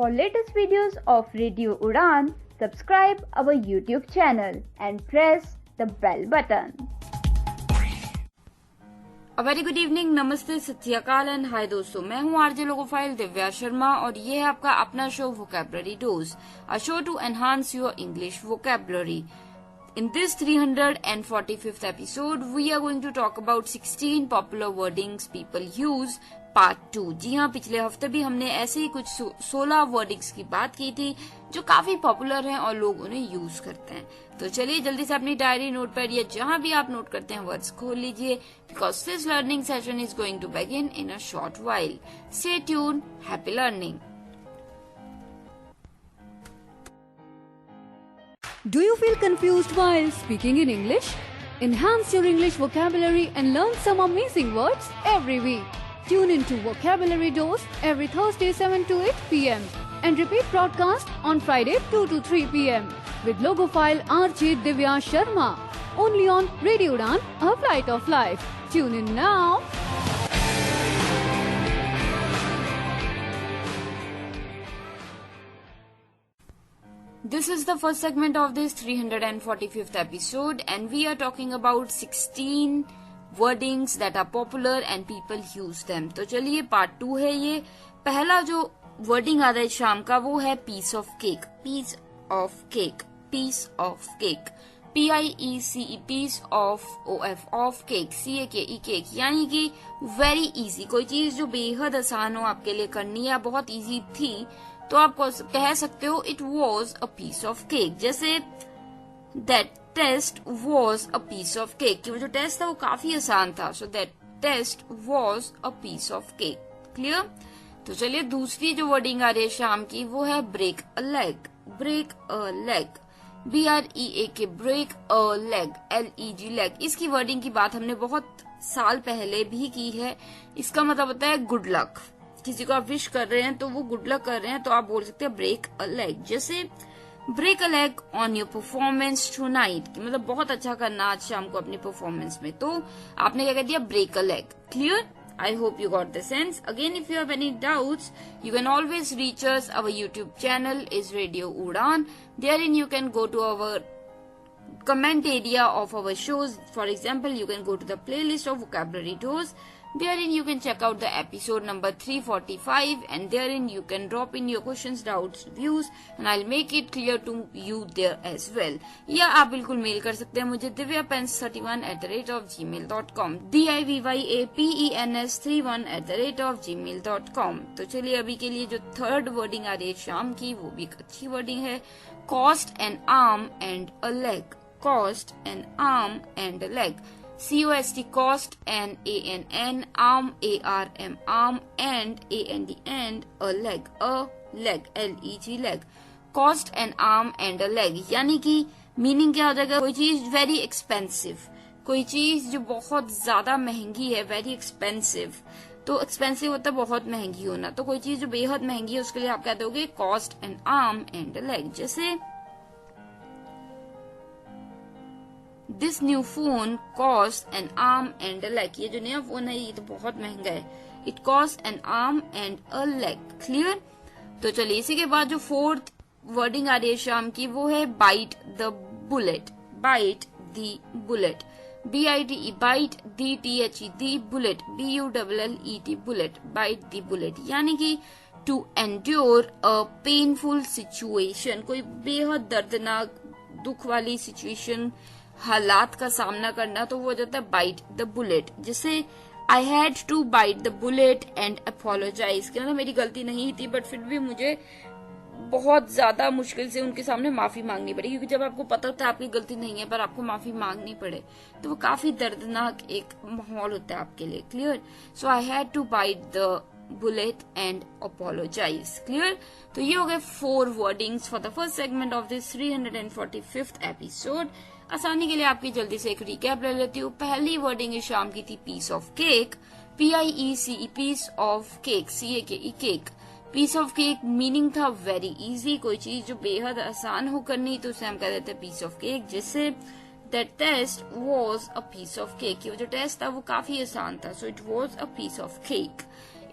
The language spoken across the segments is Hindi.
For latest videos of Radio Udan, subscribe our YouTube channel and press the bell button. A very good evening, नमस्ते, सत श्री अकाल एंड हाय दोस्तों, मैं हूँ आरजे लोगोफाइल दिव्या शर्मा और ये है आपका अपना show vocabulary dose, a show to enhance your English vocabulary. In this 345th episode, we are going to talk about 16 popular wordings people use, part 2. जी हाँ, पिछले हफ्ते भी हमने ऐसे ही कुछ 16 वर्डिंग्स की बात की थी जो काफी पॉपुलर हैं और लोग उन्हें यूज करते हैं. तो चलिए जल्दी से अपनी डायरी, नोटपैड या जहाँ भी आप नोट करते हैं वर्ड्स खोल लीजिए, because this learning session is going to begin in a short while. Stay tune, happy learning. Do you feel confused while speaking in English? Enhance your English vocabulary and learn some amazing words every week. Tune into Vocabulary Dose every Thursday 7 to 8 p.m. and repeat broadcast on Friday 2 to 3 p.m. with logophile RJ Divya Sharma. Only on Radio Udan, a flight of life. Tune in now. This is the first segment of this 345th episode and we are talking about 16 wordings that are popular and people use them. तो चलिए पार्ट 2 है ये. पहला जो वर्डिंग आता है शाम का वो है piece of cake. Piece of cake, piece of cake, PIECE, piece of OF, of cake, CAKE, cake. यानी कि वेरी इजी, कोई चीज जो बेहद आसान हो आपके लिए करनी या बहुत इजी थी तो आप कह सकते हो it was a piece of cake. जैसे that test was a piece of cake, कि वो जो टेस्ट था वो काफी आसान था. So that test was a piece of cake. Clear? तो चलिए दूसरी जो वर्डिंग आ रही है शाम की वो है break a leg. Break a leg, BREAK, break a leg, LEG, leg. इसकी वर्डिंग की बात हमने बहुत साल पहले भी की है. इसका मतलब होता है गुड लक. किसी को आप विश कर रहे हैं तो वो गुड लक कर रहे हैं तो आप बोल सकते हैं ब्रेक अ लेग. जैसे break a leg on your performance tonight, कि मतलब बहुत अच्छा करना आज शाम को अपनी परफॉर्मेंस में. तो आपने क्या कह दिया, break a leg. Clear? I hope you got the sense. Again, if you have any doubts, you can always reach us. Our YouTube channel is Radio Udan. Therein you can go to our comment area of our shows. For example, you can go to the playlist of Vocabulary Dose. Therein you can check out the episode number 345 and therein you can drop in your questions, doubts, views and I'll make it clear to you there as well. या आप बिल्कुल मेल कर सकते हैं मुझे divyapens31@gmail.com, DIVYAPENS31@gmail.com. तो चलिए अभी के लिए जो थर्ड वर्डिंग आ रही है शाम की वो भी एक अच्छी वर्डिंग है. Cost N arm and a leg. Cost N arm and a leg, COST, cost, ANN, arm, ARM, arm, and AND, a leg, LEG, leg. Cost an arm and a leg, यानी कि मीनिंग क्या हो जाएगा, कोई चीज वेरी एक्सपेंसिव, कोई चीज जो बहुत ज्यादा महंगी है, वेरी एक्सपेंसिव. तो एक्सपेंसिव होता है बहुत महंगी होना, तो कोई चीज जो बेहद महंगी है उसके लिए आप कहते होगे cost N arm and a leg. जैसे This new phone cost an arm and a leg. ये जो नया फोन है ये तो बहुत महंगा है. It cost an arm and a leg. Clear? तो चलिए इसी के बाद जो फोर्थ वर्डिंग आ रही है शाम की वो है bite the bullet. Bite the bullet. BITE, bite, DTHE, bullet, BULLET, bullet. Bite the bullet. यानी कि to endure a painful situation. कोई बेहद दर्दनाक दुख वाली सिचुएशन, हालात का सामना करना, तो वो हो जाता है बाइट द बुलेट. जैसे I had to bite the bullet and apologise, कि मतलब मेरी गलती नहीं थी बट फिर भी मुझे बहुत ज्यादा मुश्किल से उनके सामने माफी मांगनी पड़ी, क्योंकि जब आपको पता होता है आपकी गलती नहीं है पर आपको माफी मांगनी पड़े तो वो काफी दर्दनाक एक माहौल होता है आपके लिए. Clear? So I had to bite the bullet and apologise. Clear? तो ये हो गए 4 wordings for the first segment of this 345th episode. आसानी के लिए आपकी जल्दी से एक रिकैप ले लेती हूँ. पहली वर्डिंग इस शाम की थी piece of cake. PIECE, piece of cake, CAKE, cake. Piece of cake meaning था वेरी इजी, कोई चीज जो बेहद आसान हो करनी तो उसे हम कह देते हैं पीस ऑफ केक. जैसे that test was a piece of cake, वो जो टेस्ट था वो काफी आसान था, so it was a piece of cake.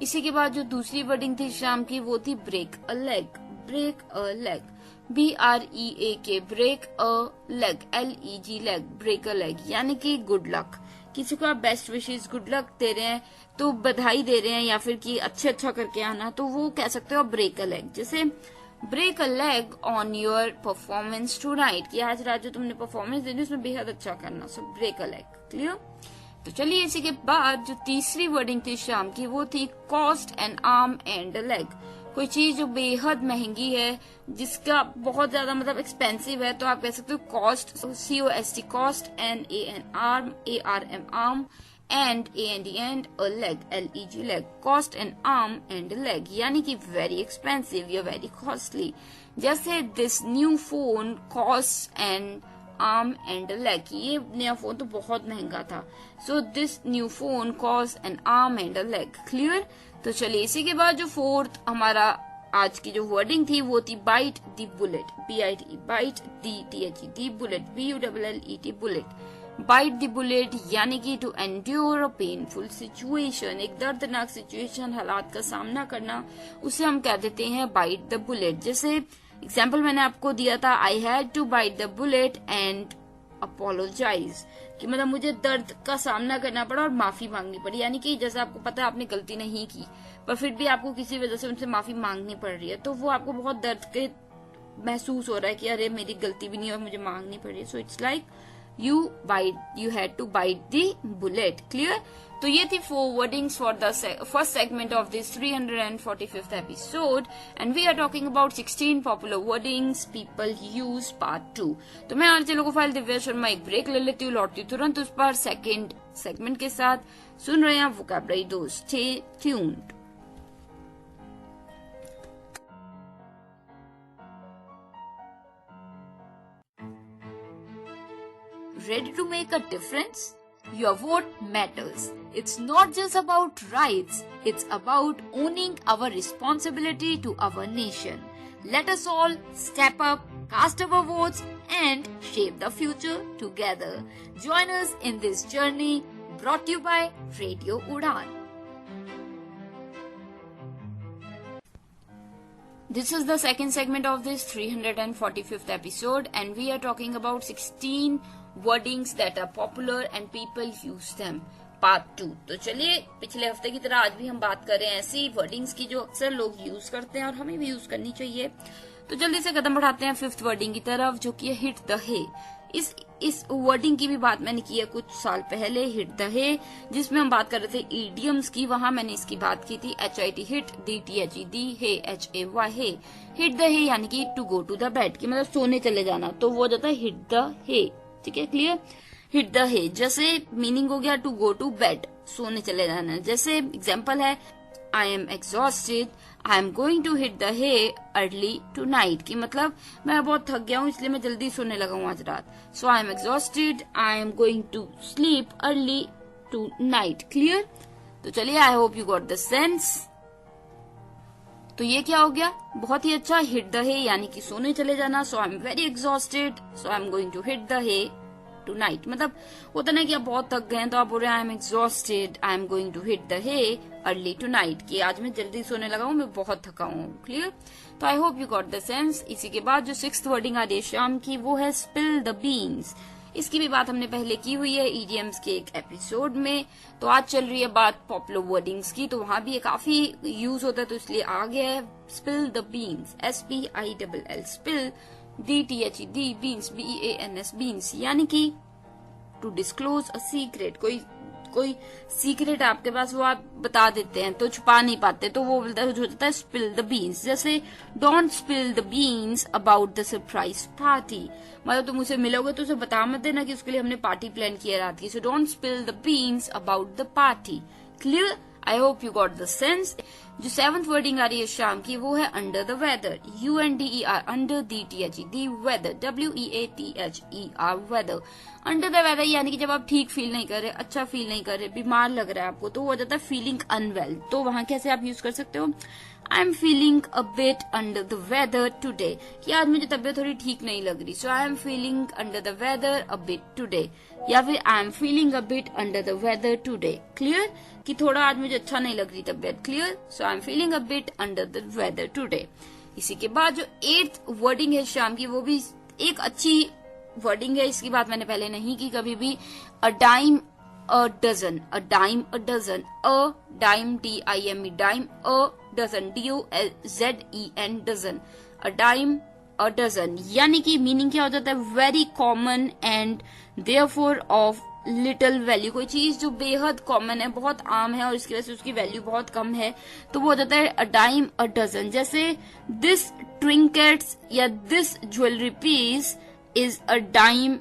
इसी के बाद जो दूसरी वर्डिंग थी शाम की वो थी break a leg, break a leg, BREAK, break a leg, LEG leg, break a leg, यानी कि गुड लक। किसी को आप बेस्ट विशेस, गुड लक दे रहे हैं, तो बधाई दे रहे हैं, या फिर कि अच्छा करके आना, तो वो कह सकते हो ब्रेक अ लेग। जैसे break a leg on your performance tonight, कि आज रात जो तुमने परफॉर्मेंस देनी उसमें बेहद अच्छा करना, so break a leg. Clear? तो चलिए इसी के बाद जो तीसरी वर्डिंग थी शाम की वो थी cost N arm and a leg. कोई चीज जो बेहद महंगी है, जिसका बहुत ज्यादा मतलब एक्सपेंसिव है, तो आप कह सकते हो cost, COST, cost, NAN arm, ARM arm, and AND and a leg, LEG leg, cost N arm and leg, यानी कि वेरी एक्सपेंसिव या वेरी कॉस्टली। जैसे this new phone cost N arm and leg, ये नया फोन तो बहुत महंगा था, so this new phone cost N arm and a leg. Clear? तो चलिए इसी के बाद जो फोर्थ हमारा आज की जो वर्डिंग थी वो थी bite the bullet, BIT, bite the bullet, BULLET, bullet. Bite the bullet यानी कि to endure a painful situation, एक दर्दनाक सिचुएशन, हालात का सामना करना, उसे हम कह देते हैं बाइट द बुलेट। जैसे एग्जाम्पल मैंने आपको दिया था, I had to bite the bullet and apologise, कि मतलब मुझे दर्द का सामना करना पड़ा और माफी मांगनी पड़ी, यानी कि जैसे आपको पता है आपने गलती नहीं की पर फिर भी आपको किसी वजह से उनसे माफी मांगनी पड़ रही है, तो वो आपको बहुत दर्द के महसूस हो रहा है कि अरे मेरी गलती भी नहीं है और मुझे मांगनी पड़ रही है। So it's like you had to bite the bullet. Clear? तो ये थी 4 wordings for the first segment of this 345th episode, and we are talking about 16 popular wordings people use part 2. तो मैं आरजे लोकोफाइल दिव्या शर्मा एक ब्रेक ले लेती हूँ, लौटती तुरंत उस पर सेकेंड सेगमेंट के साथ। सुन रहे हैं आप vocabulary dose, stay tuned. Ready to make a difference? Your vote matters. It's not just about rights, it's about owning our responsibility to our nation. Let us all step up, cast our votes, and shape the future together. Join us in this journey, brought to you by Radio Udan. This is the second segment of this 345th episode, and we are talking about 16 wordings that are popular and people use them. Part 2. तो चलिए पिछले हफ्ते की तरह आज भी हम बात कर रहे हैं ऐसी वर्डिंग्स की जो अक्सर लोग यूज करते हैं और हमें भी यूज करनी चाहिए। तो जल्दी से कदम बढ़ाते हैं 5th वर्डिंग की तरफ, जो कि है हिट द हे। इस वर्डिंग की भी बात मैंने की है कुछ साल पहले, हिट द हे, जिसमें हम बात कर रहे थे इडियम्स की, वहां मैंने इसकी बात की थी। HIT hit, DTHED hay, HAY hay. Hit the hay यानी कि to go to the bed, की मतलब सोने चले जाना, तो वो हो जाता है हिट द हे। ठीक है, क्लियर? हिट द हे जैसे मीनिंग हो गया टू गो टू बेड, सोने चले जाना। जैसे एग्जाम्पल है I am exhausted, I am going to hit the hay early tonight, की मतलब मैं बहुत थक गया हूँ इसलिए मैं जल्दी सोने लगा हूँ आज रात। So I am exhausted, I am going to sleep early tonight. Clear? तो चलिए I hope you got the sense. तो ये क्या हो गया? बहुत ही अच्छा, हिट द हे यानी कि सोने चले जाना। So I am very exhausted, so I am going to hit the hay tonight, मतलब होता ना कि आप बहुत थक गए हैं तो आप बोल रहे हैं I am exhausted, I am going to hit the hay early tonight, कि आज मैं जल्दी सोने लगा हूँ, मैं बहुत थका हूँ। क्लियर? तो आई hope you got the sense. इसी के बाद जो 6th वर्डिंग आ रही है शाम की वो है स्पिल द बीन्स। इसकी भी बात हमने पहले की हुई है ईडियम्स के एक एपिसोड में। तो आज चल रही है बात पॉपुलर वर्डिंग्स की, तो वहां भी ये काफी यूज होता है, तो इसलिए आ गया है spill the beans, SPILL, spill, DTHED, beans, BEANS, beans, यानी कि टू डिस्क्लोज अ सीक्रेट, कोई सीक्रेट आपके पास वो आप बता देते हैं तो छुपा नहीं पाते, तो वो बोलता है जो होता है स्पिल द बीन्स। जैसे don't spill the beans about the surprise party, मतलब तुम उसे मिलोगे तो उसे बता मत देना कि उसके लिए हमने पार्टी प्लान किया रात की। So don't spill the beans about the party. Clear? I hope you got the sense. जो 7th वर्डिंग आ रही है शाम की वो है under the weather, UNDER, under, DTHED, weather, WEATHER, weather. Under the weather यानी कि जब आप ठीक फील नहीं कर रहे, अच्छा फील नहीं कर रहे, बीमार लग रहा है आपको, तो वो हो जाता है फीलिंग अनवेल। तो वहां कैसे आप यूज कर सकते हो? I am feeling a bit under the weather today, कि आज मुझे तबीयत थोड़ी ठीक नहीं लग रही, so I am feeling under the weather a bit today, या फिर I am feeling a bit under the weather today, clear, कि थोड़ा आज मुझे अच्छा नहीं लग रही तबीयत, clear, so I am feeling a bit under the weather today. इसी के बाद जो 8th वर्डिंग है शाम की, वो भी एक अच्छी वर्डिंग है, इसकी बात मैंने पहले नहीं की कभी भी। A dime a dozen, a dime a dozen, a dime DIME dime, a dozen DOZEN dozen, a dime a dozen, यानी कि मीनिंग क्या हो जाता है, very common and therefore of little value, कोई चीज जो बेहद कॉमन है, बहुत आम है और इसकी वजह से उसकी वैल्यू बहुत कम है, तो वो हो जाता है अ डाइम अ डजन। जैसे दिस ट्रिंकेट्स या this jewellery piece is a dime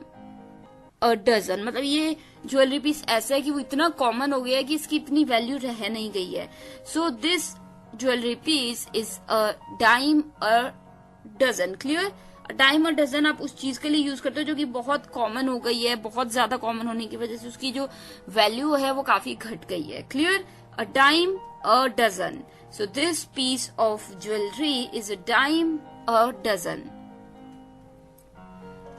a dozen, मतलब ये ज्वेलरी पीस ऐसा है कि वो इतना कॉमन हो गया है कि इसकी इतनी वैल्यू रह नहीं गई है। So this jewellery piece is a dime a dozen, clear. Dime a dozen आप उस चीज के लिए यूज करते हो जो कि बहुत कॉमन हो गई है, बहुत ज्यादा कॉमन होने की वजह से उसकी जो वैल्यू है वो काफी घट गई है, clear. A dime a dozen, so this piece of jewellery is a dime a dozen.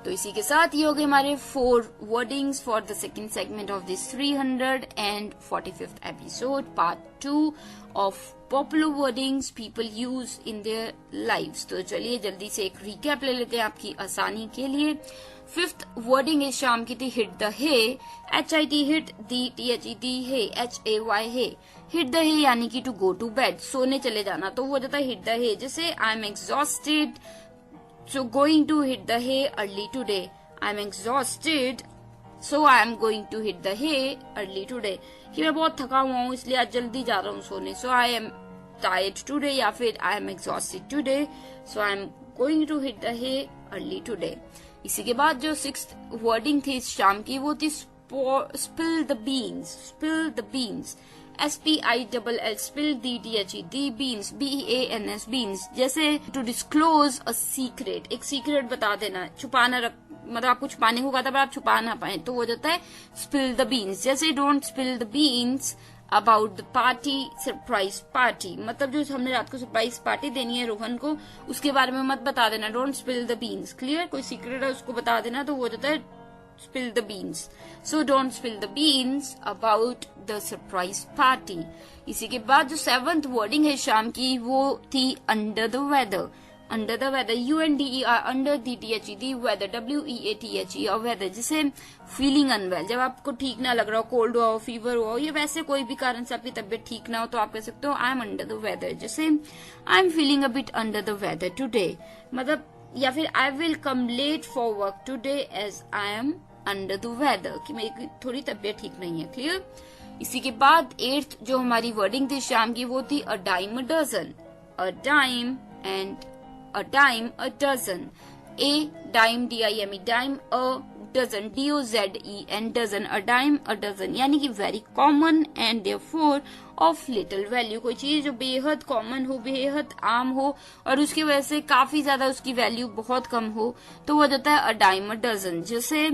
तो इसी के साथ ये हो गए हमारे 4 wordings for the second segment of this 345th episode, part 2 of popular wordings people use in their lives. तो चलिए जल्दी से एक रिकैप ले लेते हैं आपकी आसानी के लिए। 5th वर्डिंग इस शाम की थी hit the hay, HIT hit, the THED hay, HAY hay. Hit the hay यानी कि टू गो टू बेड, सोने चले जाना, तो वो हो जाता है हिट द हे। जैसे आई am exhausted, so going to hit the hay early today. I'm exhausted, so I am going to hit the hay early today. कि मैं बहुत थका हुआ हूँ इसलिए आज जल्दी जा रहा हूँ सोने, so I am tired today, या फिर I am exhausted today, so I am going to hit the hay early today. इसी के बाद जो 6th वर्डिंग थी इस शाम की, वो थी spill the beans, spill the beans, SPILL spill, DTHED beans, BEANS beans। जैसे टू डिस्क्लोज अ सीक्रेट, एक सीक्रेट बता देना, छुपाना, मतलब आपको छुपाने को कहा था पर आप छुपा ना पाए, तो वो जाता है स्पिल द बीन्स। जैसे don't spill the beans about the party, surprise party, मतलब जो हमने रात को सरप्राइज पार्टी देनी है रोहन को, उसके बारे में मत बता देना, don't spill the beans, clear. कोई सीक्रेट है उसको बता देना, तो वो जाता है spill the beans. So don't spill the beans about the surprise party. इसी के बाद जो 7th वर्डिंग है शाम की, वो थी under the weather. Under the weather, UNDER, under DTHED, weather, WEATHE, और weather, जिसे feeling unwell, जब आपको ठीक ना लग रहा हो, कोल्ड हो, फीवर हो, या वैसे कोई भी कारण से आपकी तबीयत ठीक ना हो, तो आप कह सकते हो I am under the weather। जैसे I am feeling a bit under the weather today, मतलब, या फिर I will come late for work today as I am under the weather, कि मेरी थोड़ी तबीयत ठीक नहीं है, क्लियर। इसी के बाद 8th जो हमारी वर्डिंग थी शाम की, वो थी a dime a dozen, a dime and a dime a dozen, a dime DIME dime, a dozen DOZEN dozen, a dime a dozen, यानी कि very common and therefore of little value, कोई चीज जो बेहद कॉमन हो, बेहद आम हो और उसकी वजह से काफी ज्यादा उसकी वैल्यू बहुत कम हो, तो वो जाता है अ डाइम अ डजन। जैसे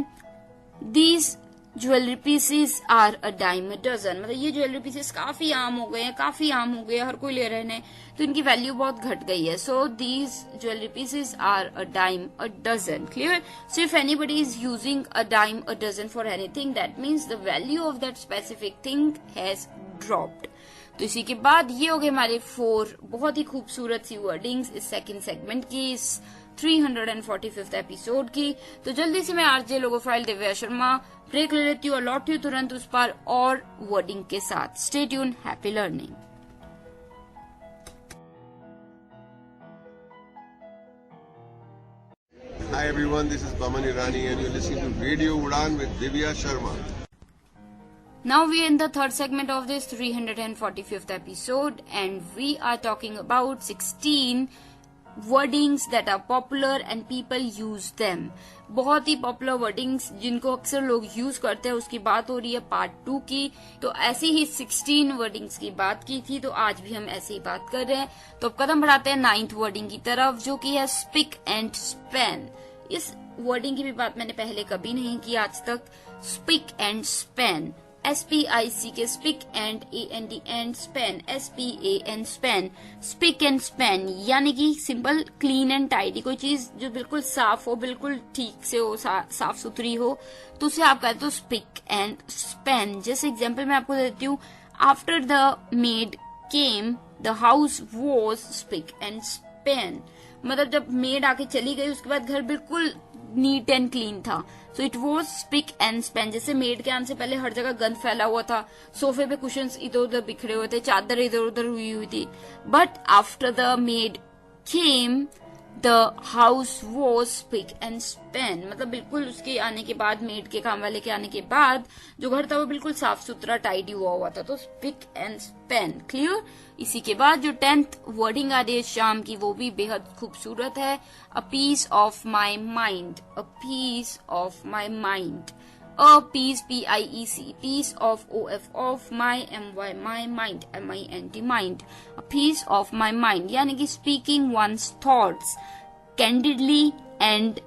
These jewellery pieces are a dime a dozen, मतलब ये ज्वेलरी पीसेस काफी आम हो गए हैं, काफी आम हो गए हैं, हर कोई ले रहे हैं, तो इनकी वैल्यू बहुत घट गई है। So these jewellery pieces are a dime a dozen, clear. So if anybody is using a dime a dozen for anything, that means the value of that specific thing has dropped. तो इसी के बाद ये हो गए हमारे 4 बहुत ही खूबसूरत सी वर्डिंग्स इस सेकंड सेगमेंट की, इस 345th एपिसोड की। तो जल्दी से मैं आरजे लोगो फाइल दिव्या शर्मा ब्रेक ले लेती हूँ और लौटती हूँ तुरंत उस पर और वर्डिंग के साथ। Stay tune, happy learning. Hi everyone, this is Baman Irani and you're listening to Radio Udan with Divya Sharma. Now we are in the third segment of this 345th episode and we are talking about 16 wordings that are popular and people use them. बहुत ही पॉपुलर वर्डिंग्स जिनको अक्सर लोग यूज करते हैं, उसकी बात हो रही है पार्ट 2 की। तो ऐसी ही 16 वर्डिंग्स की बात की थी, तो आज भी हम ऐसे ही बात कर रहे हैं। तो अब कदम बढ़ाते हैं 9th वर्डिंग की तरफ, जो कि है स्पिक एंड स्पैन। इस वर्डिंग की भी बात मैंने पहले कभी नहीं की आज तक। Spick and span, SPIC spick and AND and Spain SPAN Spain spick and Spain यानी कि सिंपल क्लीन एंड टाइडी, कोई चीज जो बिल्कुल साफ हो, बिल्कुल ठीक से हो, साफ सुथरी हो, तो उसे आप कहते हो स्पिक एंड स्पेन। जैसे एग्जाम्पल मैं आपको देती हूँ, after the made came the house was spick and Spain, मतलब जब मेड आके चली गई उसके बाद घर बिल्कुल नीट एंड क्लीन था। So it was spick and Spain. जैसे मेड के आने से पहले हर जगह गंद फैला हुआ था, सोफे पे कुशन्स इधर उधर बिखरे हुए थे, चादर इधर उधर हुई थी, but after the made came the house was spick and Spain, मतलब बिल्कुल उसके आने के बाद, मेड के काम वाले के आने के बाद जो घर था वो बिल्कुल साफ सुथरा टाइडी हुआ था, तो स्पिक एंड स्पेन। क्लियर। इसी के बाद जो 10th वर्डिंग आ रही है शाम की, वो भी बेहद खूबसूरत है। A piece of my mind, a piece of my mind, a piece PIEC, piece of OF of my MY my mind MIND mind, a piece of my mind यानी कि speaking one's thoughts candidly and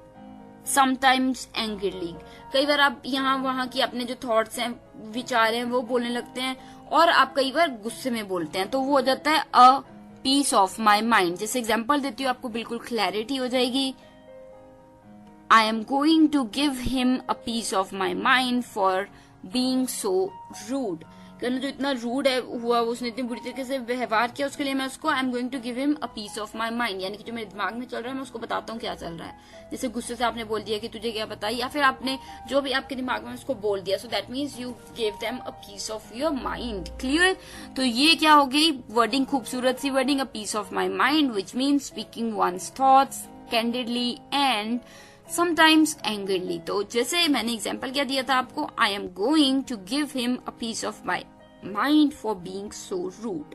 sometimes angrily. कई बार आप यहाँ वहाँ की अपने जो थॉट्स हैं, विचार हैं, वो बोलने लगते हैं, और आप कई बार गुस्से में बोलते हैं, तो वो हो जाता है a piece of my mind. जैसे एग्जाम्पल देती हूँ, आपको बिल्कुल क्लैरिटी हो जाएगी। I am going to give him a piece of my mind for being so rude. कहना जो इतना रूड है हुआ, उसने इतनी बुरी तरीके से व्यवहार किया, उसके लिए मैं उसको I am going to give him a piece of my mind, यानी कि जो मेरे दिमाग में चल रहा है मैं उसको बताता हूँ क्या चल रहा है। जैसे गुस्से से आपने बोल दिया कि तुझे क्या पता, या फिर आपने जो भी आपके दिमाग में उसको बोल दिया, so that means you give them a piece of your mind. Clear. तो ये क्या हो गई वर्डिंग, खूबसूरत सी wording, a piece of my mind, which means speaking one's thoughts candidly and sometimes angrily. तो जैसे मैंने एग्जाम्पल क्या दिया था आपको, I am going to give him a piece of my mind for being so rude.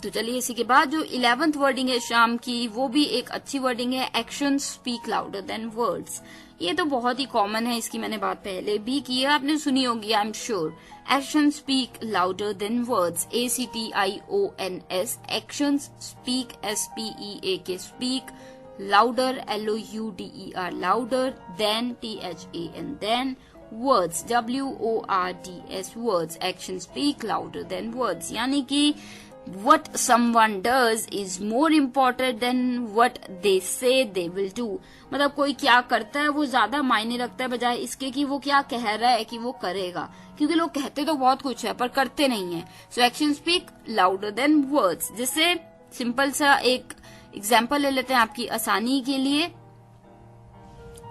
तो चलिए इसी के बाद जो 11th वर्डिंग है शाम की, वो भी एक अच्छी वर्डिंग है, action speak louder than words. ये तो बहुत ही कॉमन है, इसकी मैंने बात पहले भी की है, आपने सुनी होगी I am sure. Action speak louder than words, ACTIONS, action speak SPEAK speak, louder LOUDER louder, than THAN then, words WORDS words, action speak louder than words, यानी कि what someone does is more important than what they say they will do। मतलब कोई क्या करता है वो ज्यादा मायने रखता है बजाय इसके कि वो क्या कह रहा है कि वो करेगा, क्योंकि लोग कहते तो बहुत कुछ है पर करते नहीं है। So action speak louder than words. जिससे सिंपल सा एक एग्जाम्पल ले लेते हैं आपकी आसानी के लिए।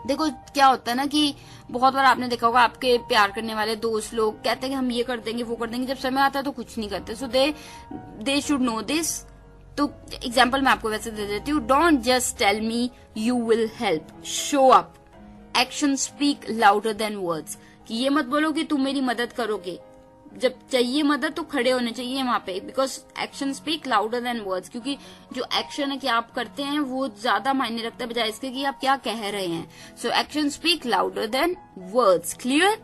देखो क्या होता है ना कि बहुत बार आपने देखा होगा, आपके प्यार करने वाले दोस्त लोग कहते हैं कि हम ये कर देंगे वो कर देंगे, जब समय आता है तो कुछ नहीं करते। So they should know this. तो एग्जाम्पल मैं आपको वैसे दे देती हूँ, don't just tell me you will help, show up, action speak louder than words. कि ये मत बोलो कि तुम मेरी मदद करोगे, जब चाहिए मदद तो खड़े होने चाहिए वहां पे, because action speak louder than words, क्योंकि जो एक्शन है कि आप करते हैं वो ज्यादा मायने रखता है बजाय इसके कि आप क्या कह रहे हैं। So action speak louder than words. Clear.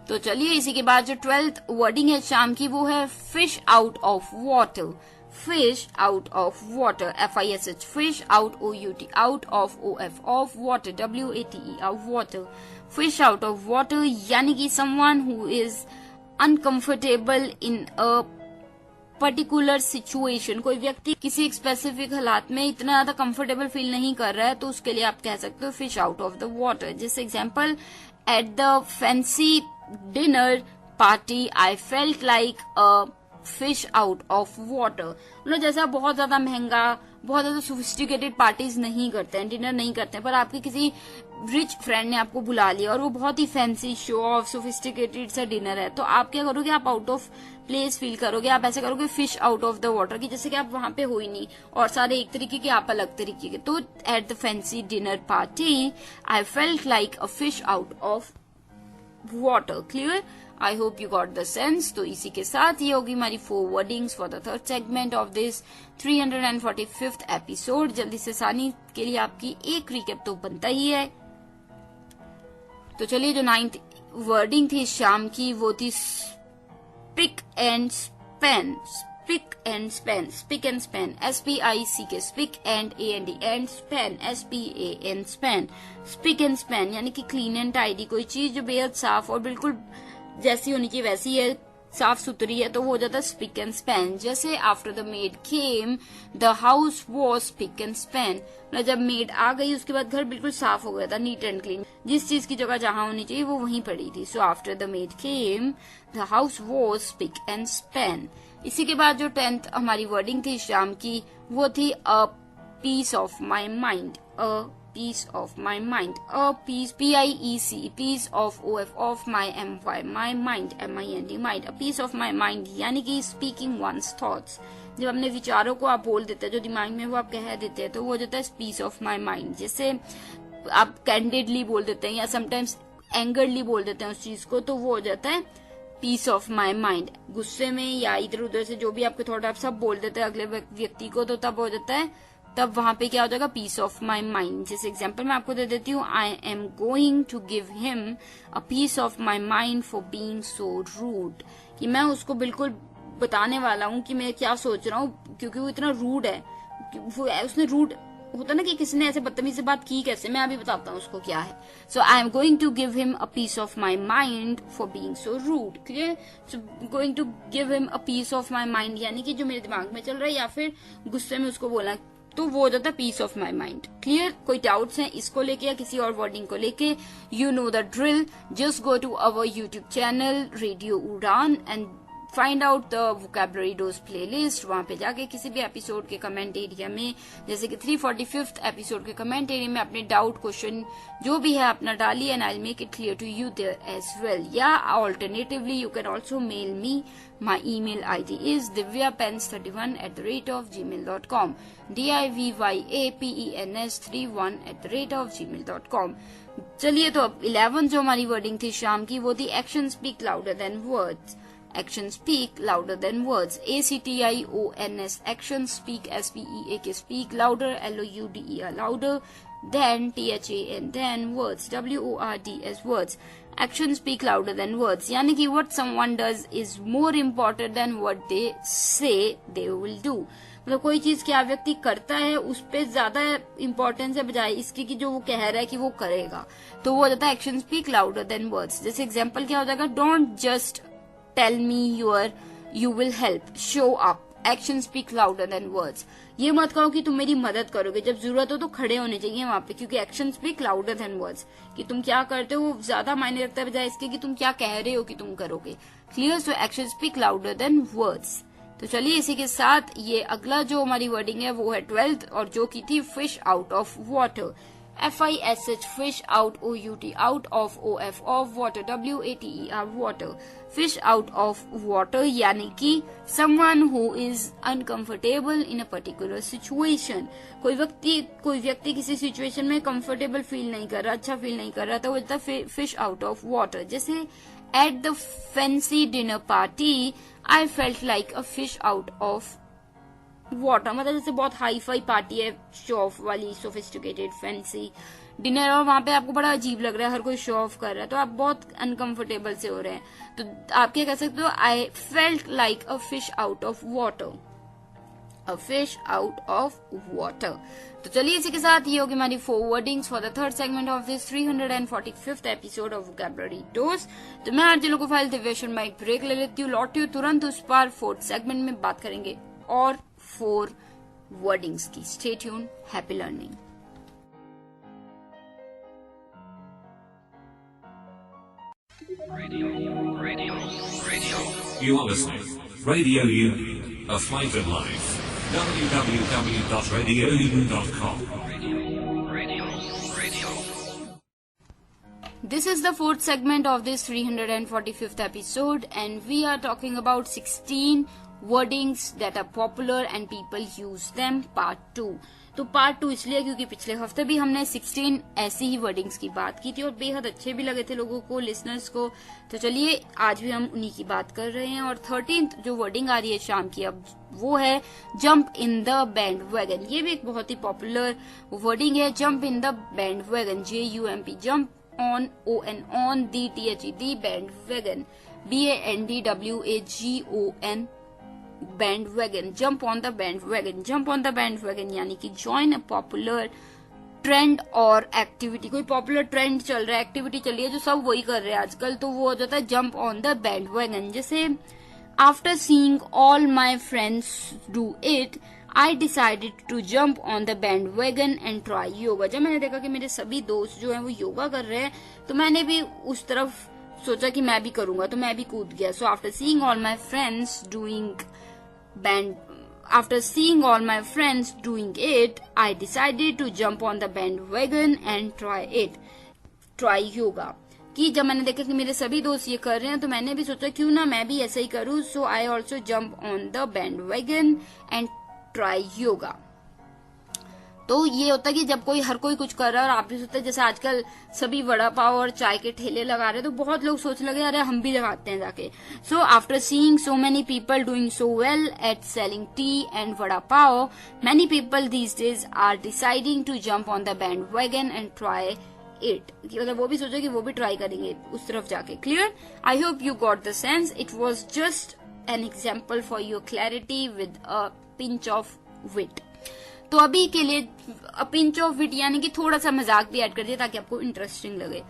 तो चलिए इसी के बाद जो 12th वर्डिंग है शाम की, वो है fish out of water. Fish out of water, FISH, fish out OUT, out of OF of water, WATER water. Fish out of water यानी कि someone who is uncomfortable in a particular situation. कोई व्यक्ति किसी एक स्पेसिफिक हालात में इतना ज्यादा कंफर्टेबल फील नहीं कर रहा है, तो उसके लिए आप कह सकते हो fish out of the water. जैसे example, at the fancy dinner party I felt like a fish out of water. मतलब जैसा बहुत ज्यादा महंगा, बहुत ज्यादा सोफिस्टिकेटेड पार्टीज नहीं करते हैं, डिनर नहीं करते हैं, पर आपके किसी रिच फ्रेंड ने आपको बुला लिया और वो बहुत ही फैंसी शो ऑफ सोफिस्टिकेटेड सा डिनर है, तो आप क्या करोगे, आप आउट ऑफ प्लेस फील करोगे। आप ऐसे करोगे fish out of the water, की जैसे कि आप वहां पे हो ही नहीं और सारे एक तरीके के, आप अलग तरीके के। तो eight the fancy dinner party I felt like a fish out of water. Clear. I hope you got the sense. तो इसी के साथ ये होगी हमारी 4 wordings for the 3rd segment of this 345th episode. जल्दी से आसानी के लिए आपकी एक रिकेप तो बनता ही है। तो चलिए जो 9th वर्डिंग थी शाम की, वो थी spick and Spain. Spick and Spain, spick and Spain, SPICK, spick and AND and Spain, SPAN Spain. Spick and Spain यानी कि क्लीन एंड टाइडी, कोई चीज जो बेहद साफ और बिल्कुल जैसी होनी चाहिए वैसी है, साफ सुथरी है, तो वो हो जाता है स्पिक एंड स्पैन। जैसे after the made came the house was spick and span, मतलब जब मेड आ गई उसके बाद घर बिल्कुल साफ हो गया था, नीट एंड क्लीन, जिस चीज की जगह जहां होनी चाहिए वो वहीं पड़ी थी। So after the made came the house was spick and span. इसी के बाद जो 10th हमारी वर्डिंग थी शाम की, वो थी a piece of my mind, a piece of my mind, a piece, P-I-E-C, piece of O-F, of my M-Y, my mind, M-I-N-D, mind, a piece of my mind, यानी कि speaking one's thoughts। जब अपने विचारों को आप बोल देते हैं, जो दिमाग में वो आप कह देते हैं, तो वो हो जाता है piece of my mind। जैसे आप कैंडिडली बोल देते हैं या समटाइम्स एंगरली बोल देते हैं उस चीज को, तो वो हो जाता है पीस ऑफ माई माइंड। गुस्से में या इधर उधर से जो भी आपके थॉट आप सब बोल देते हैं अगले व्यक्ति को, तो तब हो जाता है, तब वहां पे क्या हो जाएगा, पीस ऑफ माई माइंड। जैसे एग्जाम्पल मैं आपको दे देती हूँ, I am going to give him a piece of my mind for being so rude, कि मैं उसको बिल्कुल बताने वाला हूँ कि मैं क्या सोच रहा हूँ, क्योंकि वो इतना रूड है। वो उसने रूड होता ना कि किसी ने ऐसे बदतमीज से बात की कैसे, मैं अभी बताता हूँ उसको क्या है। So I am going to give him a piece of my mind for being so rude, clear. So going to give him a piece of my mind, यानी कि जो मेरे दिमाग में चल रहा है, या फिर गुस्से में उसको बोला, तो वो हो जाता है piece of my mind. Clear. कोई डाउट्स हैं इसको लेके या किसी और वर्डिंग को लेके, you know the drill, just go to our YouTube channel Radio Udaan and find out the vocabulary dose playlist. वहां पे जाके किसी भी एपिसोड के कमेंट एरिया में, जैसे कि 345th एपिसोड के कमेंट एरिया में अपने डाउट क्वेश्चन जो भी है अपना डालिए, and I will make it clear to you there as well. या alternatively you can also mail me, my email ID is divyapens31@gmail.com, divyapens31@gmail.com। चलिए, तो अब 11 जो हमारी वर्डिंग थी शाम की, वो थी action speak louder than words. Actions speak louder than words. A-C-T-I-O-N-S. Actions speak, S-P-E-A-K, speak louder, L-O-U-D-E-R, louder than, T-H-A-N, than words, W-O-R-D-S, words. Actions speak louder than words. यानी कि what someone does is more important than what they say they will do. मतलब कोई चीज क्या व्यक्ति करता है उस पे ज्यादा इम्पोर्टेंस है बजाय इसकी कि जो वो कह रहा है कि वो करेगा, तो वो हो जाता है action speak louder than words. जैसे एग्जाम्पल क्या हो जाएगा, don't just tell me you will help, show up, action speak louder than words। ये मत कहो कि तुम मेरी मदद करोगे, जब जरूरत हो तो खड़े होने चाहिए वहां पे, क्योंकि action speak louder than words, कि तुम क्या करते हो वो ज्यादा मायने रखता है बजाय इसके कि तुम क्या कह रहे हो कि तुम करोगे। Clear. So action speak louder than words. तो चलिए इसी के साथ ये अगला जो हमारी वर्डिंग है वो है 12th, और जो की थी fish out of water. F-I-S-H, fish out, O-U-T, out of, O-F, of water, W-A-T-E-R, water। Fish out of water यानी कि someone who is uncomfortable in a particular situation। कोई व्यक्ति किसी सिचुएशन में कंफर्टेबल फील नहीं कर रहा, अच्छा फील नहीं कर रहा, तो वो होता है फिश आउट ऑफ वाटर। जैसे at the fancy dinner party, I felt like a fish out of water, मतलब जैसे बहुत हाई फाई पार्टी है, शो ऑफ वाली, सोफिस्टिकेटेड फैंसी डिनर, और वहां पे आपको बड़ा अजीब लग रहा है, हर कोई शो ऑफ कर रहा है, तो आप बहुत अनकंफर्टेबल से हो रहे हैं, तो आप क्या कह सकते हो, आई felt like a fish out of water, a fish out of water. तो चलिए इसी के साथ ये होगी हमारी 4 wordings for the third segment of this 345th episode of vocabulary dose. तो मैं आज लोगों फाइल दिव्या शर्मा एक ब्रेक ले लेती हूँ, लौटती हूँ तुरंत उस पर 4th सेगमेंट में बात करेंगे और 4 वर्डिंग्स की। Stay tune, happy learning. Radio. You are listening. Radio U, a flavored life. www.radiounion.com. Radio. This is the 4th segment of this 345th episode, and we are talking about 16 wordings that are popular and people use them, part 2। तो पार्ट 2 इसलिए क्योंकि पिछले हफ्ते भी हमने 16 ऐसी ही वर्डिंग्स की बात की थी और बेहद अच्छे भी लगे थे लोगों को, लिसनर्स को। तो चलिए आज भी हम उन्हीं की बात कर रहे हैं। और 13th जो वर्डिंग आ रही है शाम की अब वो है jump in the band wagon. ये भी एक बहुत ही पॉपुलर वर्डिंग है, jump in the band wagon, JUMP, jump on, ON, on, THE, the band wagon, BANDWAGON, bandwagon, jump on the bandwagon, jump on the bandwagon यानी कि join a popular ट्रेंड और एक्टिविटी, कोई पॉपुलर ट्रेंड चल रहा है, एक्टिविटी चल रही है जो सब वही कर रहे हैं आजकल, तो वो हो जाता है जंप ऑन द बैंडवैगन। जैसे after seeing all my friends do it I decided to jump on the bandwagon and try yoga. जब मैंने देखा कि मेरे सभी दोस्त जो हैं वो योगा कर रहे हैं, तो मैंने भी उस तरफ सोचा कि मैं भी करूंगा, तो मैं भी कूद गया। सो after seeing all my friends doing it, I decided to jump on the bandwagon and try yoga. कि जब मैंने देखा कि मेरे सभी दोस्त ये कर रहे हैं, तो मैंने भी सोचा क्यों ना मैं भी ऐसा ही करूं। So I also jump on the bandwagon and try yoga. तो ये होता है कि जब हर कोई कुछ कर रहा है और आप भी सोचते हैं, जैसे आजकल सभी वड़ा पाव और चाय के ठेले लगा रहे हैं, तो बहुत लोग सोच लगे अरे हम भी लगाते हैं जाके। So after seeing so many people doing so well at selling tea and vada pav, many people these days are deciding to jump on the bandwagon and try it. मतलब वो भी सोचे कि वो भी ट्राई करेंगे उस तरफ जाके। Clear? I hope you got the sense. It was just an example for your clarity with a pinch of wit. तो अभी के लिए अ पिंच ऑफ विट यानी कि थोड़ा सा मजाक भी ऐड कर दिया ताकि आपको इंटरेस्टिंग लगे।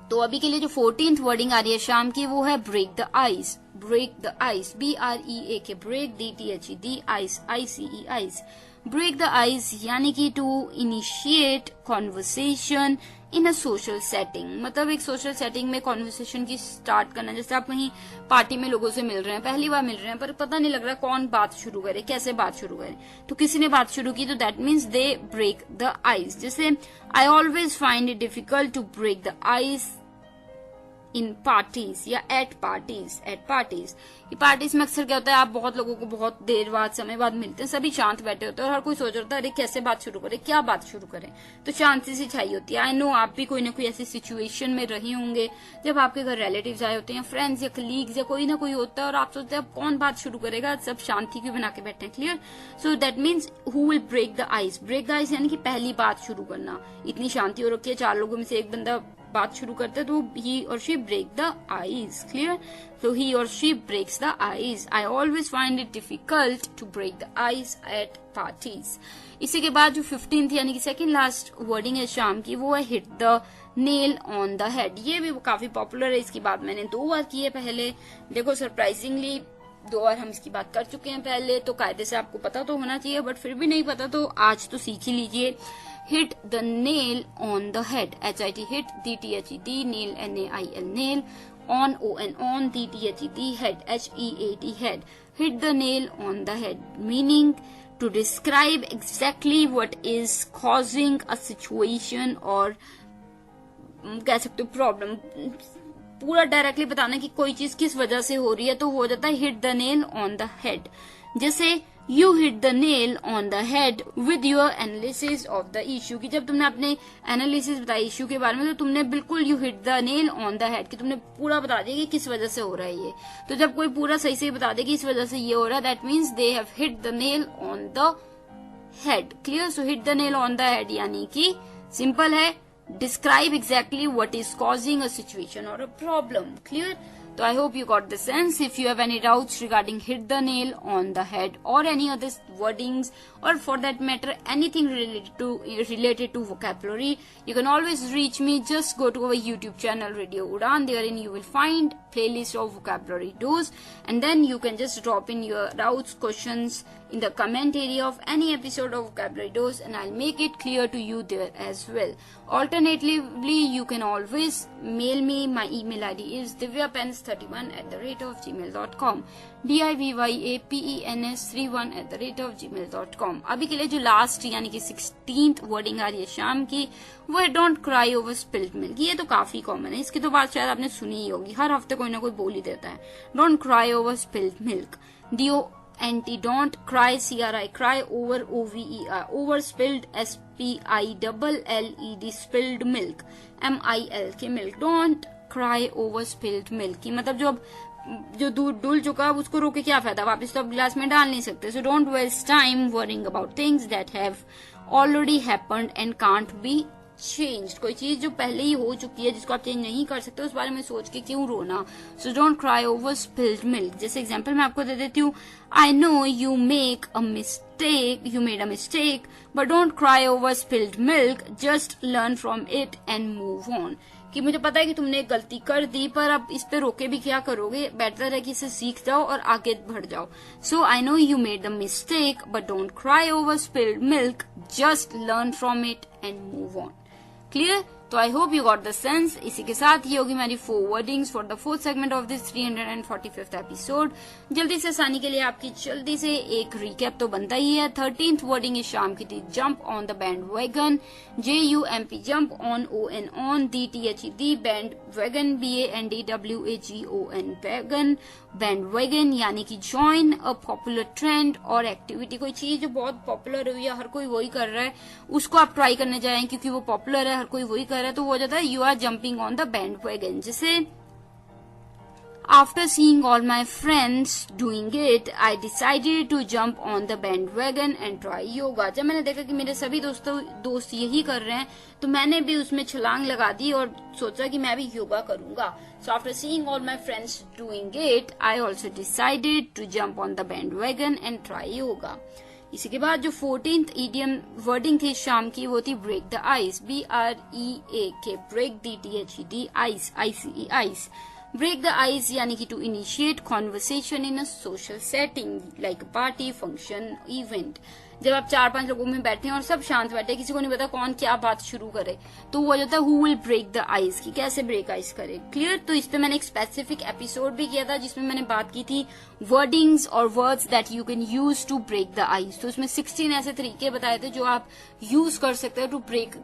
तो अभी के लिए जो 14th वर्डिंग आ रही है शाम की, वो है break the ice. Break the ice, BREAK, break, DTHED, ice, ICE, ice. Break the ice यानी कि to initiate conversation in a social setting. मतलब एक सोशल सेटिंग में कॉन्वर्सेशन की स्टार्ट करना। जैसे आप कहीं पार्टी में लोगों से मिल रहे हैं, पहली बार मिल रहे हैं, पर पता नहीं लग रहा कौन बात शुरू करे, कैसे बात शुरू करे, तो किसी ने बात शुरू की, तो that means they break the ice. जैसे I always find it difficult to break the ice in parties या एट पार्टीज। ये पार्टीज में अक्सर क्या होता है, आप बहुत लोगों को बहुत देर बाद, समय बाद मिलते हैं, सभी शांत बैठे होते हैं और हर कोई सोच रहा होता है अरे कैसे बात शुरू करें, क्या बात शुरू करें, तो शांति से चाहिए होती है। आई नो आप भी कोई ना कोई ऐसी सिचुएशन में रहे होंगे जब आपके घर रिलेटिव्स आए होते हैं, फ्रेंड्स या कलीग्स या कोई ना कोई होता है और आप सोचते हैं अब कौन बात शुरू करेगा, सब शांति क्यों बना के बैठे हैं। Clear? So that means who will break the ice. Break the ice यानी कि पहली बात शुरू करना। इतनी शांति हो रखी है, 4 लोगों में से एक बंदा बात शुरू करते हैं, तो ही और she break the ice. Clear? So he or she breaks the ice. I always find it difficult to break the ice at parties. इसी के बाद जो 15th यानी कि सेकंड लास्ट वर्डिंग है शाम की, वो है hit the nail on the head. ये भी काफी पॉपुलर है, इसकी बात मैंने 2 बार की है पहले। देखो सरप्राइजिंगली 2 बार हम इसकी बात कर चुके हैं पहले, तो कायदे से आपको पता तो होना चाहिए, बट फिर भी नहीं पता तो आज तो सीख ही लीजिए। Hit the nail on the head, HIT hit, DTHED nail, NAIL nail, on on DTHED head, HEAD head. Hit the nail on the head, meaning to describe exactly what is causing a situation or कह सकते हो प्रॉब्लम। पूरा डायरेक्टली बताना कि कोई चीज किस वजह से हो रही है, तो हो जाता है hit the nail on the head. जैसे you hit the nail on the head with your analysis of the issue, कि जब तुमने अपने एनालिसिस बताया इश्यू के बारे में, तो तुमने बिल्कुल you hit the nail on the head, कि तुमने पूरा बता दिया कि किस वजह से हो रहा है ये। तो जब कोई पूरा सही से बता दे कि इस वजह से ये हो रहा है, that means they have hit the nail on the head. Clear? So hit the nail on the head यानी कि सिंपल है, describe exactly what is causing a situation or a problem. Clear? So I hope you got the sense. If you have any doubts regarding hit the nail on the head or any other wordings, or for that matter anything related to vocabulary, you can always reach me. Just go to our YouTube channel Radio Udan. Therein you will find playlist of vocabulary dose, and then you can just drop in your doubts, questions in the comment area of any episode of vocabulary dose, and I'll make it clear to you there as well. Alternatively, you can always mail me. My email ID is divyapens31@gmail.com, DIVYAPENS31@gmail.com. अभी के लिए जो लास्ट यानी कि 16th वर्डिंग आ रही है शाम की, वो है don't cry over spilled milk. ये तो काफी कॉमन है, इसकी तो बात शायद आपने सुनी ही होगी, हर हफ्ते कोई ना कोई बोल ही देता है, don't cry over spilled milk. DONT, don't cry, CRI, cry over, OVER, over spilled, SPILLED, spilled milk, MIL के milk, don't cry over spilled milk। की मतलब जो दूध डुल चुका उसको रोके क्या फायदा, वापस तो आप गिलास में डाल नहीं सकते। So don't waste time worrying about things that have already happened and can't be changed। कोई चीज जो पहले ही हो चुकी है, जिसको आप चेंज नहीं कर सकते, उस बारे में सोच के क्यों रोना। So don't cry over spilled milk। जैसे एग्जांपल मैं आपको दे देती हूँ, I know you make a made a mistake, but don't cry over spilled milk. Just learn from it and move on. कि मुझे पता है कि तुमने एक गलती कर दी, पर अब इस पे रोके भी क्या करोगे, बेटर है कि इसे सीख जाओ और आगे बढ़ जाओ. So I know you made a mistake, but don't cry over spilled milk. Just learn from it and move on. Clear? तो आई hope you got the sense. इसी के साथ ये होगी हमारी 4 wordings for the 4th segment of this 345th episode. जल्दी से आसानी के लिए आपकी जल्दी से एक रिकैप तो बनता ही है. 13th वर्डिंग इस शाम की थी jump on the band wagon. JUMP jump on ON on. DTHED band wagon BANDWAGON wagon. Band wagon यानी कि ज्वाइन अ पॉपुलर ट्रेंड और एक्टिविटी. कोई चीज जो बहुत पॉपुलर हुई है, हर कोई वही कर रहा है, उसको आप ट्राई करने जाएं क्योंकि वो पॉपुलर है, हर कोई वही कर रहा है, तो वो हो जाता है you are jumping on the bandwagon. जैसे After seeing all my friends doing it, I decided to jump on the bandwagon and try yoga. जब मैंने देखा कि मेरे सभी दोस्त यही कर रहे हैं, तो मैंने भी उसमें छलांग लगा दी और सोचा कि मैं भी योगा करूंगा. So after seeing all my friends doing it, I also decided to jump on the bandwagon and try yoga. इसी के बाद जो 14th idiom वर्डिंग थी शाम की, वो थी break the ice. BREAK break DTHED ice ICE ice. Break the ice यानी कि to initiate conversation in a social setting like a party, function, event. जब आप 4-5 लोगों में बैठे हैं और सब शांत बैठे, किसी को नहीं पता कौन क्या बात शुरू करे, तो वो जाता है who will break the ice, कि कैसे ब्रेक आइस करे. क्लियर? तो इस पे मैंने एक स्पेसिफिक एपिसोड भी किया था जिसमें मैंने बात की थी वर्डिंग्स और words that you can use to break the ice. तो उसमें 16 ऐसे तरीके बताए थे जो आप यूज कर सकते हो टू ब्रेक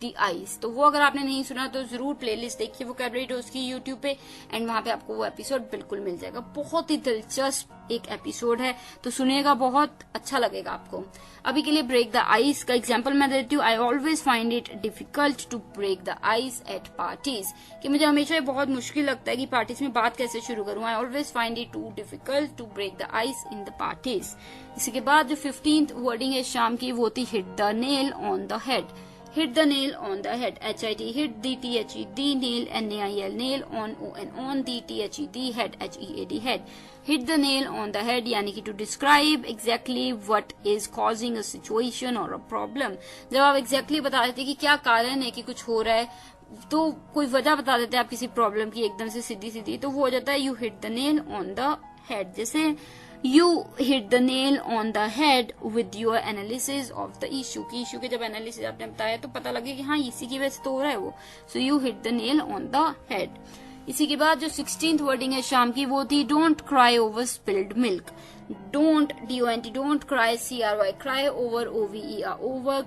दी आइस. तो वो अगर आपने नहीं सुना तो जरूर प्लेलिस्ट देखिए वोकैबुलरी डोज की यूट्यूब पे, एंड वहां पे आपको वो एपिसोड बिल्कुल मिल जाएगा. बहुत ही दिलचस्प एक एपिसोड है, तो सुनिएगा, बहुत अच्छा लगेगा आपको. अभी के लिए ब्रेक द आइस का एग्जाम्पल मैं देती हूँ. I always find it difficult to break the ice at parties. कि मुझे हमेशा बहुत मुश्किल लगता है कि पार्टीज में बात कैसे शुरू करूं. I always find it too difficult to break the ice in the parties. इसी के बाद जो 15th वर्डिंग है शाम की, वो थी hit the nail on the head. Hit the nail on the head. HIT hit. DTHED nail. NAIL nail. On DTHED head. HEAD head. Hit the nail on the head यानी कि to describe exactly what is causing a situation or a problem. जब आप exactly बता देते कि क्या कारण है कि कुछ हो रहा है, तो कोई वजह बता देते हैं आप किसी प्रॉब्लम की एकदम से सीधी, तो वो हो जाता है you hit the nail on the head. जैसे You hit the nail on the head with your analysis of the issue. कि इशू के जब एनालिसिस आपने बताया तो पता लगे कि हाँ इसी की वजह से तो हो रहा है वो. So you hit the nail on the head. इसी के बाद जो 16th वर्डिंग है शाम की, वो थी don't cry over spilled milk. Don't DONT don't cry CRY cry over OVER over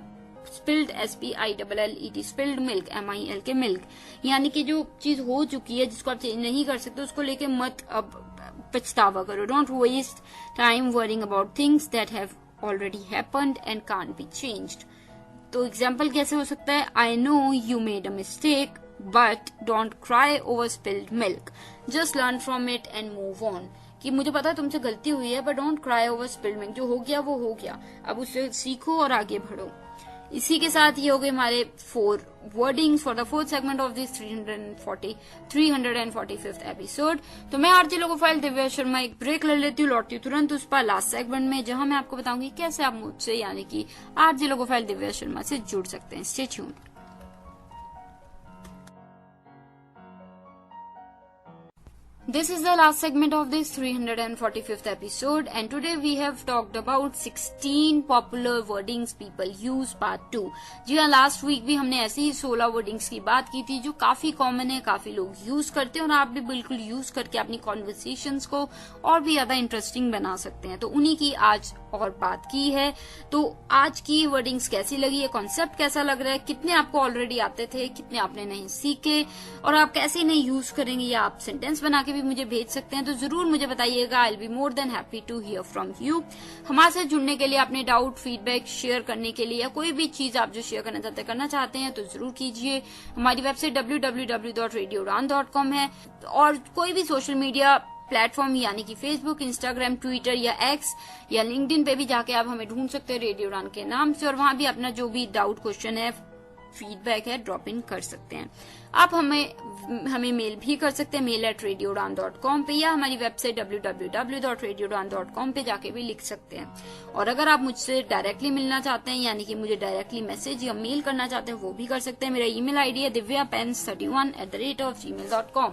spilled SPILLED spilled milk MILK milk. यानी कि जो चीज हो चुकी है जिसको आप चेंज नहीं कर सकते उसको लेके मत अब पछतावा करो. Don't waste time worrying about things that have already happened and can't be changed. तो एग्जाम्पल कैसे हो सकता है? I know you made a mistake, but don't cry over spilled milk. Just learn from it and move on. कि मुझे पता है तुमसे गलती हुई है, but don't cry over spilled milk. जो हो गया वो हो गया, अब उससे सीखो और आगे बढ़ो. इसी के साथ ये हो गए हमारे 4 wordings for the 4th segment of this 345th episode. तो मैं आरजे लोगोफाइल दिव्या शर्मा एक ब्रेक ले लेती हूँ, लौटती हूँ तुरंत उस पर लास्ट सेगमेंट में, जहां मैं आपको बताऊंगी कैसे आप मुझसे यानी कि आरजे लोगोफाइल दिव्या शर्मा से जुड़ सकते हैं. Stay tuned. This is the last segment of this 345th episode, and today we have talked about 16 popular wordings people use part 2. जी हाँ, लास्ट वीक भी हमने ऐसे ही 16 वर्डिंग्स की बात की थी जो काफी कॉमन है, काफी लोग यूज करते हैं और आप भी बिल्कुल यूज करके अपनी कॉन्वर्सेशंस को और भी ज्यादा इंटरेस्टिंग बना सकते हैं. तो उन्हीं की आज और बात की है. तो आज की वर्डिंग्स कैसी लगी, ये कॉन्सेप्ट कैसा लग रहा है, कितने आपको ऑलरेडी आते थे, कितने आपने नहीं सीखे, और आप कैसे इन्हें यूज करेंगे, या आप सेंटेंस बना के भी मुझे भेज सकते हैं. तो जरूर मुझे बताइएगा. I will be more than happy to hear from you. हमारे साथ जुड़ने के लिए, अपने डाउट फीडबैक शेयर करने के लिए, या कोई भी चीज आप जो शेयर करना चाहते हैं तो जरूर कीजिए. हमारी वेबसाइट www.radioudan.com है, और कोई भी सोशल मीडिया प्लेटफॉर्म यानी कि फेसबुक, इंस्टाग्राम, ट्विटर या एक्स या लिंक्डइन पे भी जाके आप हमें ढूंढ सकते हैं रेडियो उड़ान के नाम से, और वहां भी अपना जो भी डाउट, क्वेश्चन है, फीडबैक है, ड्रॉप इन कर सकते हैं. आप हमें मेल भी कर सकते हैं, mail@radioudan.com पे, या हमारी वेबसाइट www.radioudan.com पे जाके भी लिख सकते हैं। और अगर आप मुझसे डायरेक्टली मिलना चाहते हैं, यानी कि मुझे डायरेक्टली मैसेज या मेल करना चाहते हैं, वो भी कर सकते हैं। मेरा ईमेल आईडी है divyapens31@gmail.com,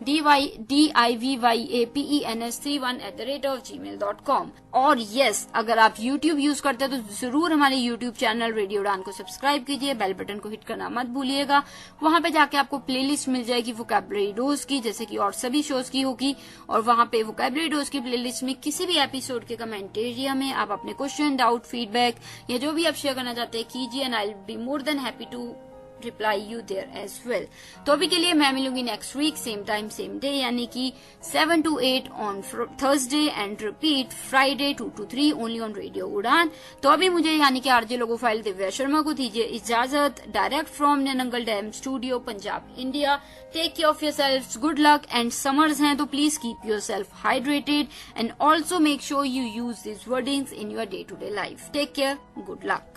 DIVYAPENS31@gmail.com। और यस, अगर आप YouTube यूज करते हैं तो जरूर हमारे YouTube चैनल रेडियो उड़ान को सब्सक्राइब कीजिए, बेल बटन को हिट करना मत भूलिएगा। वहां पे जाके आपको प्लेलिस्ट मिल जाएगी वोकैबुलरी डोज की, जैसे कि और सभी शोज की होगी। और वहां पे वोकैबुलरी डोज की प्लेलिस्ट में किसी भी एपिसोड के कमेंट एरिया में आप अपने क्वेश्चन, डाउट, फीडबैक या जो भी आप शेयर करना चाहते हैं कीजिए, and I will be more than happy to reply you there as well। तो अभी के लिए मैं मिलूंगी next week same time same day, यानी कि 7 to 8 on Thursday and repeat Friday 2 to 3 only on radio Udaan. तो अभी मुझे यानी कि आरजे लोगो फाइल दिव्या शर्मा को दीजिए इजाजत, direct from Nangal dam studio, Punjab, India. Take care of yourselves, good luck, and summers हैं तो please keep yourself hydrated and also make sure you use this wordings in your day to day life. Take care, good luck.